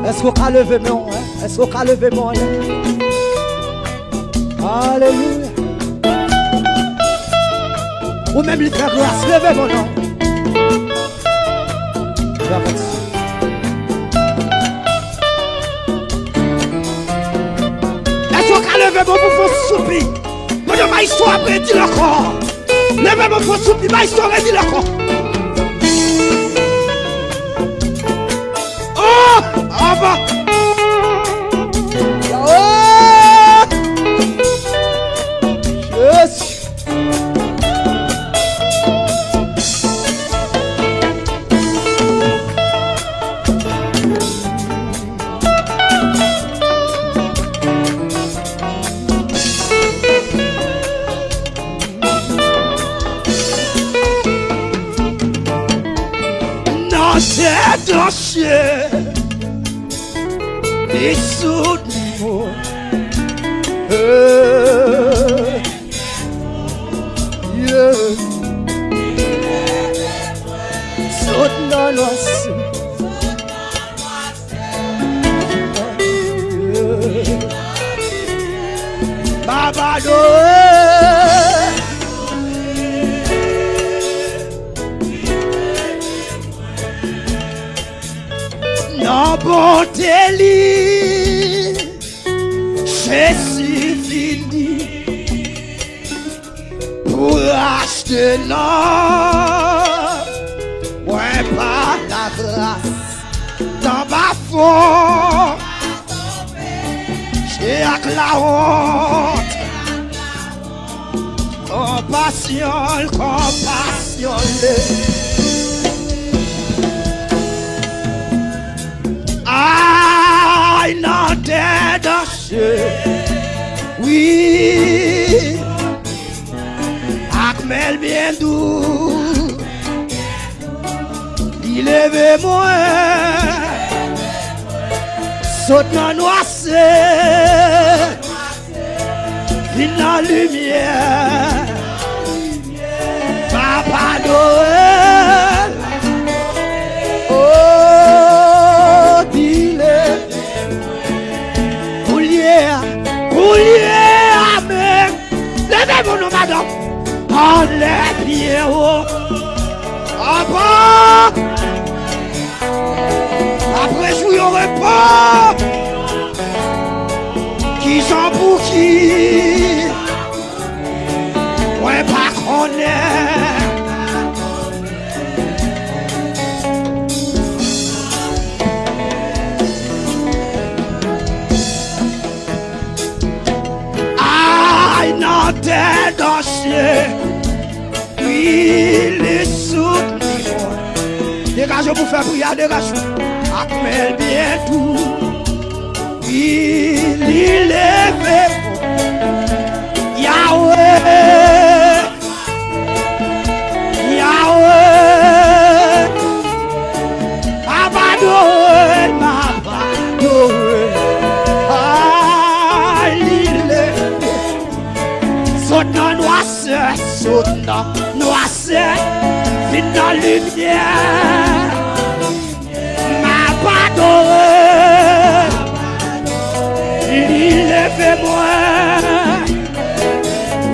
Est-ce qu'on a levé mon? Est-ce qu'on a levé mon? Alléluia. Ou même lui faire grâce, levez mon nom. Est-ce qu'on a levé mon pour faire soupi? Mon Dieu, ma histoire après dit le corps. Levez mon pour soupi, ma histoire dit le corps. Oh! Ah bah! Et soudain, soudain, Baba non bonté li, je suis fini pour acheter l'or, ouais par la grâce dans ma foi, j'ai avec la honte, compassion, compassion. I not dead oui, Akmel bien doux, il lève moi, saute dans noissé, vine la lumière, Papa Noël, amen. Levez mon nom, madame. En les pieds hauts. Après jouer au repas. Qui j'en pour qui? Ouais, pas connaître. T'es dansé, il est soutenu. Dégagez pour faire prier, dégagez. Akmel bien tout, il est fait. Yahweh, Yahweh, Baba Noël, Baba Noël. Soudain, noisseur, vine dans lumière, ma padore, il lève moi,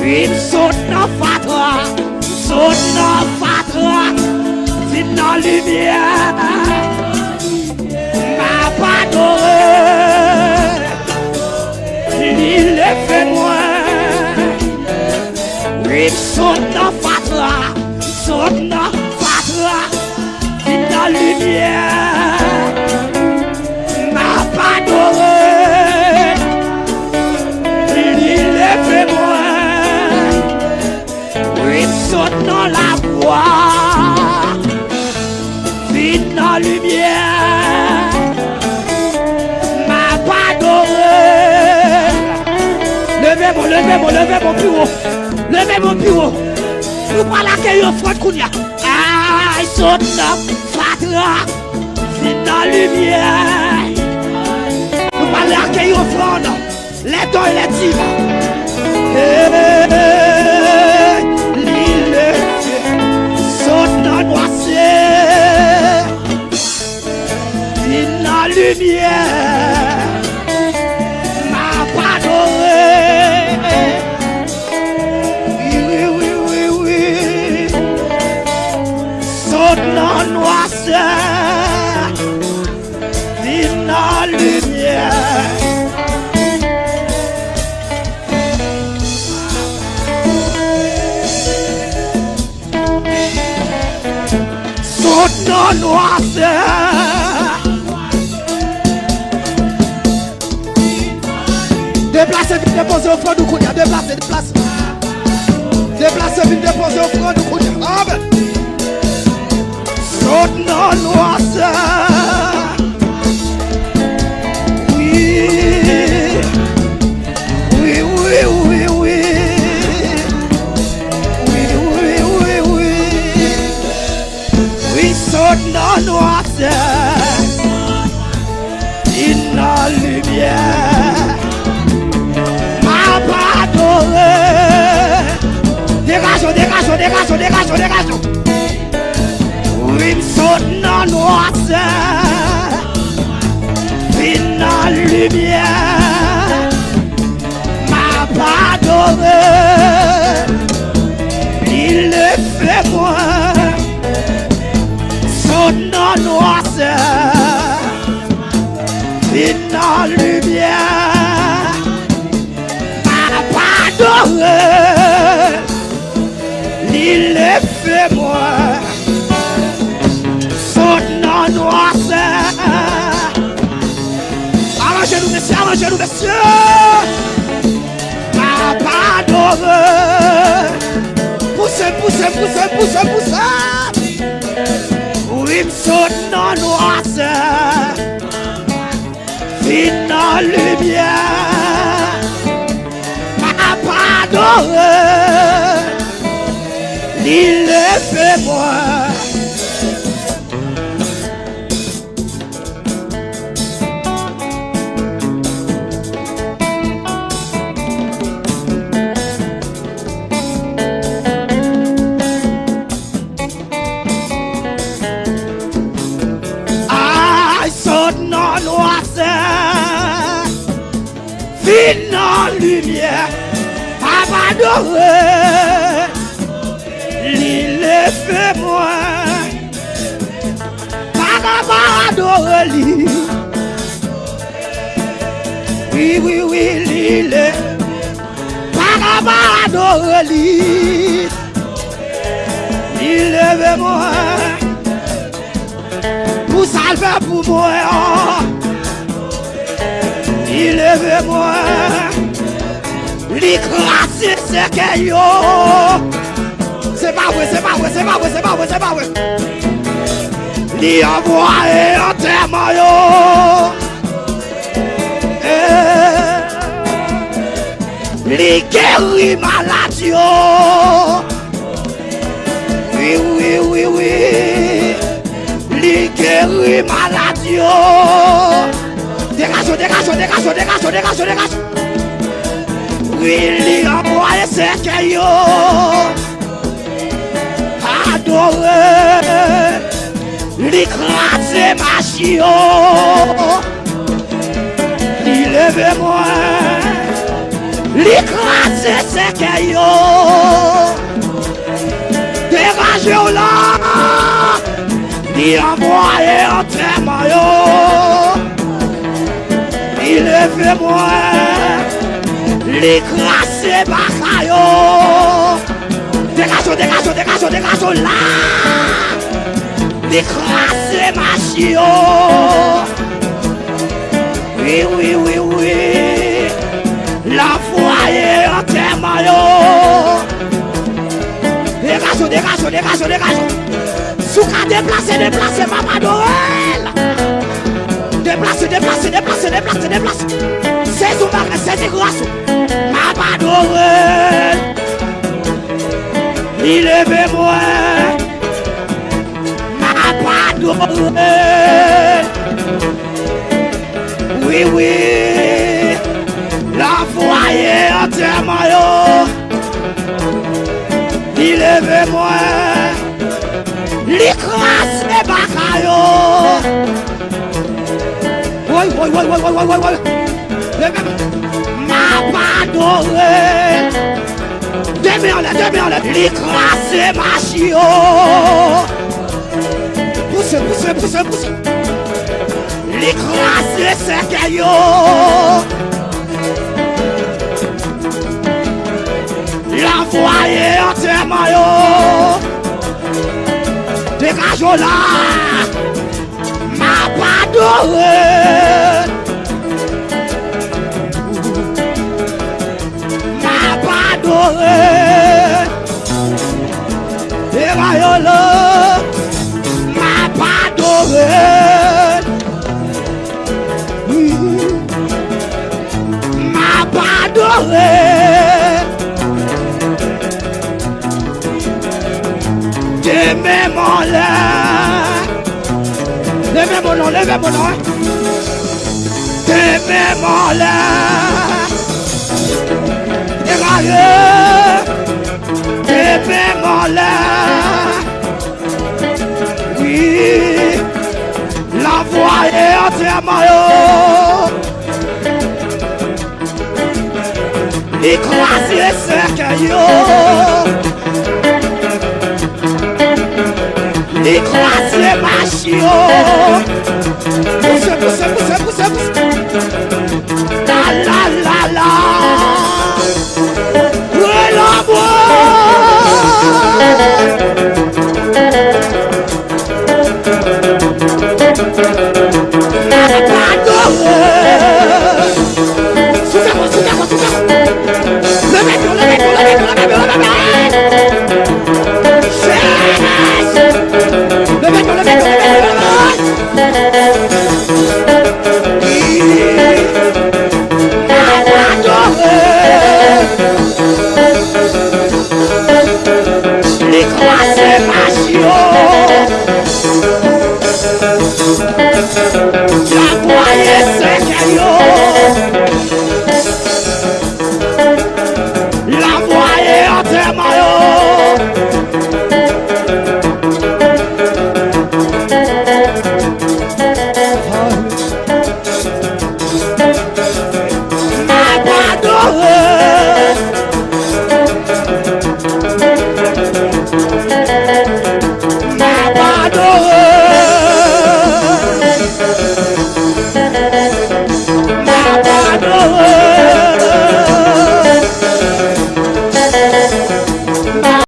il saute dans fatra, vine dans lumière, ma padore, il lève moi. Il saute dans fatra, vine dans lumière, ma padore, il lève moi, il saute dans la voie, vine dans lumière, ma padore, levez mon bureau. Levez mon bureau. Nous pas l'accueil au front de Kounia. Ah, il saute dans fatra, vine dans lumière. Nous pas l'accueil au front. Les dons et les divins. noirceur. Déplacez, vite déposer au front du Kounia. Déplacez, déplacez. Déplacez, vite déposer au front du Kounia. Amen. Saute dans noirceur. Oui. Oui, oui, oui, oui. Oui, oui, oui, oui. Oui, saute dans noirceur. In la lumière. Dégage, dégage, dégage, dégage, dégage. Oui, me saute dans noirceur. Fin la lumière. Ma pardonne. Il le fait moi. Saute dans noirceur. Fin la lumière. Il le fait moi. Saute dans noirceur. Arrangez-nous messieurs. Pardonne. Poussez. Oui, me saute dans noirceur. Fin dans lumière. Pardonne. Il le fait moi. I saute dans noirceur. Fin dans lumière. Pardonne. Il le fait moi. Pardonne. Oui, il le. Pardonne. Il le fait moi. Pour salver pour moi. Il le fait moi. L'écraser c'est que yo. C'est pas vrai. Li envoyé en terre yo. Li guéri maladie yo. Oui. Li guéri maladie yo. Dégage. Oui, li envoyé c'est que yo. Adoré. L'écraser ma chio. Li leve moi. L'écraser c'est que yo. Dégagez là. Li envoyé en terre yo. Li leve moi. L'écraser bakayo. Dégage là. L'écraser ma chio. Oui. L'envoyer en terre yo. Dégage. Souka déplacer Papa Noël. Déplace. C'est grâce. Papa Noël. Il lève moi. Papa Noël. Oui. L'envoyer en terre yo. Il lève moi. L'écraser bakayo. Oui. Ma pardonne. Demain, l'écraser ma chio. Pousse. L'écraser c'est caillou. L'envoyer en terre yo. Dégage. Jola, m'a pardonné. M'a pardonné. Et Rayola, m'a pardonné. M'a pardonné. Levez mon nom, levez mon nom. Levez mon nom. Levez mon nom. Oui, l'envoyer entièrement. Écraser ce caillou. Écraser ma chio. Poussez, poussez, poussez, poussez, poussez.